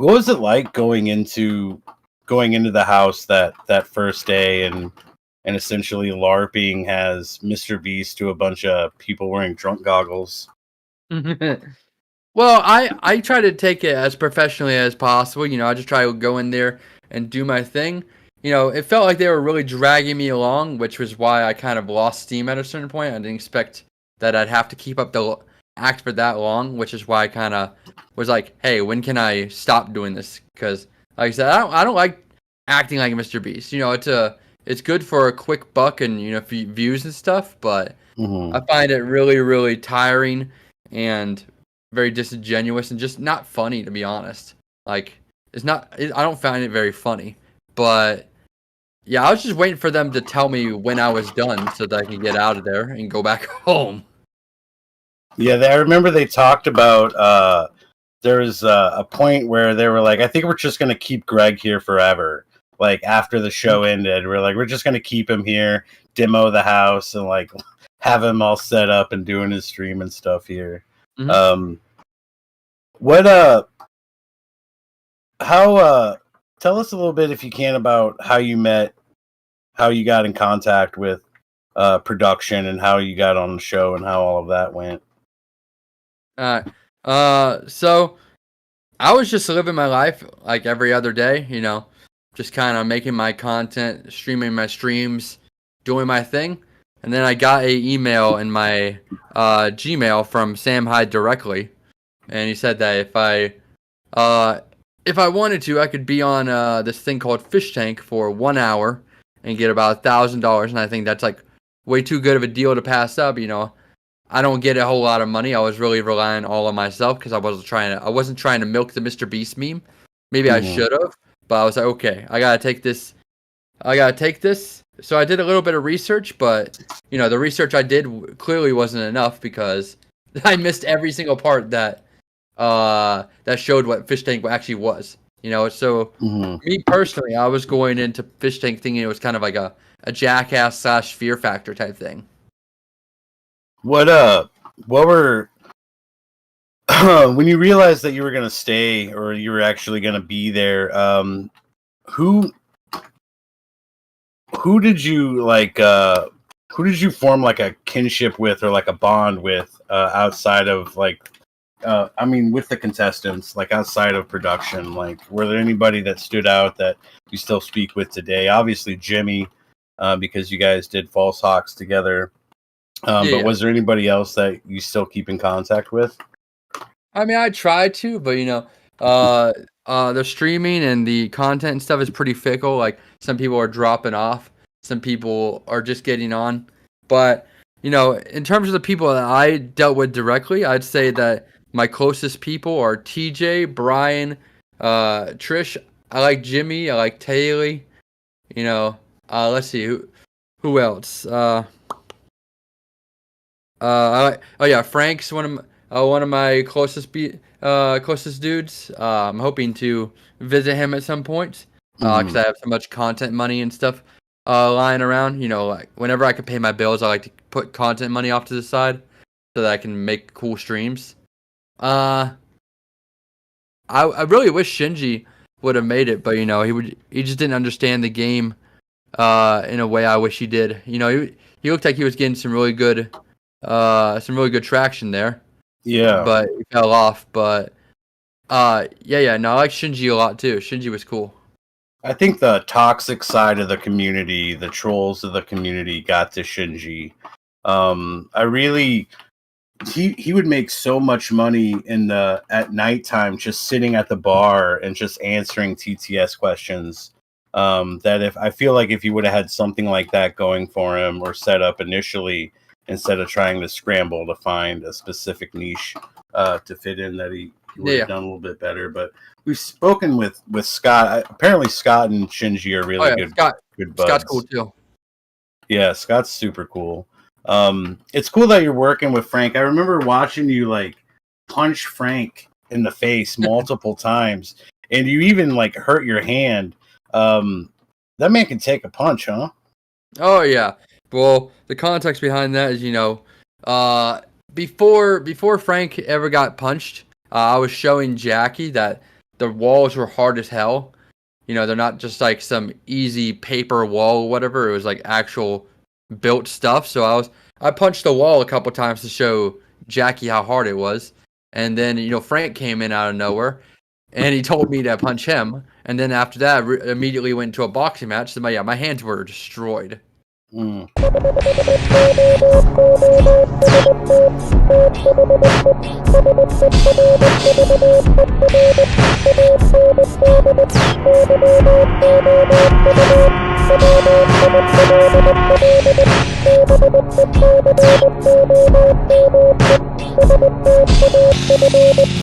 What was it like going into the house that first day and essentially LARPing has Mr. Beast to a bunch of people wearing drunk goggles? Well, I try to take it as professionally as possible. I just try to go in there and do my thing. It felt like they were really dragging me along, which was why I kind of lost steam at a certain point. I didn't expect that I'd have to keep up the act for that long, which is why I kind of was like, hey, when can I stop doing this? Because, like I said, I don't like acting like Mr. Beast. It's good for a quick buck and views and stuff, but I find it really, really tiring and very disingenuous and just not funny, to be honest. Like, I don't find it very funny. But yeah, I was just waiting for them to tell me when I was done so that I could get out of there and go back home. Yeah, I remember they talked about there was a point where they were like, I think we're just going to keep Greg here forever. Like, after the show ended, we're just going to keep him here, demo the house, and like have him all set up and doing his stream and stuff here. Mm-hmm. Tell us a little bit, if you can, about how you met, how you got in contact with production, and how you got on the show, and how all of that went. So I was just living my life like every other day, just kind of making my content, streaming my streams, doing my thing. And then I got a email in my Gmail from Sam Hyde directly, and he said that if I wanted to, I could be on this thing called Fishtank for 1 hour and get about $1,000. And I think that's like way too good of a deal to pass up. I don't get a whole lot of money. I was really relying all on myself because I wasn't trying to milk the Mr. Beast meme. Maybe I should have, but I was like, okay, I gotta take this. So I did a little bit of research, but the research I did clearly wasn't enough because I missed every single part that showed what Fishtank actually was. So me personally, I was going into Fishtank thinking it was kind of like a Jackass / Fear Factor type thing. What were when you realized that you were gonna stay or you were actually gonna be there? Who did you like? Who did you form like a kinship with or like a bond with outside of like? With the contestants, like outside of production, like were there anybody that stood out that you still speak with today? Obviously, Jimmy, because you guys did False Hawks together. But was there anybody else that you still keep in contact with? I try to, but the streaming and the content and stuff is pretty fickle. Like some people are dropping off, some people are just getting on. But in terms of the people that I dealt with directly, I'd say that my closest people are TJ, Brian, Trish. I like Jimmy. I like Taylor. Let's see who else. Frank's one of my closest dudes. I'm hoping to visit him at some point because I have so much content money and stuff lying around. Like whenever I can pay my bills, I like to put content money off to the side so that I can make cool streams. I really wish Shinji would have made it, but he just didn't understand the game in a way I wish he did. He looked like he was getting some really good traction there. Yeah, but he fell off. But no, I like Shinji a lot too. Shinji was cool. I think the toxic side of the community, the trolls of the community, got to Shinji. He would make so much money at nighttime just sitting at the bar and just answering TTS questions. That if he would have had something like that going for him or set up initially, instead of trying to scramble to find a specific niche to fit in, that he would have done a little bit better. But we've spoken with Scott. Apparently, Scott and Shinji are really good buds. Scott's cool too. Yeah, Scott's super cool. It's cool that you're working with Frank. I remember watching you like punch Frank in the face multiple times, and you even like hurt your hand. That man can take a punch, huh? Oh yeah. Well, the context behind that is, before Frank ever got punched, I was showing Jackie that the walls were hard as hell. You know, they're not just like some easy paper wall or whatever. It was like actual built stuff. So I punched the wall a couple times to show Jackie how hard it was. And then, you know, Frank came in out of nowhere and he told me to punch him. And then after that, immediately went to a boxing match. So my hands were destroyed. Mm.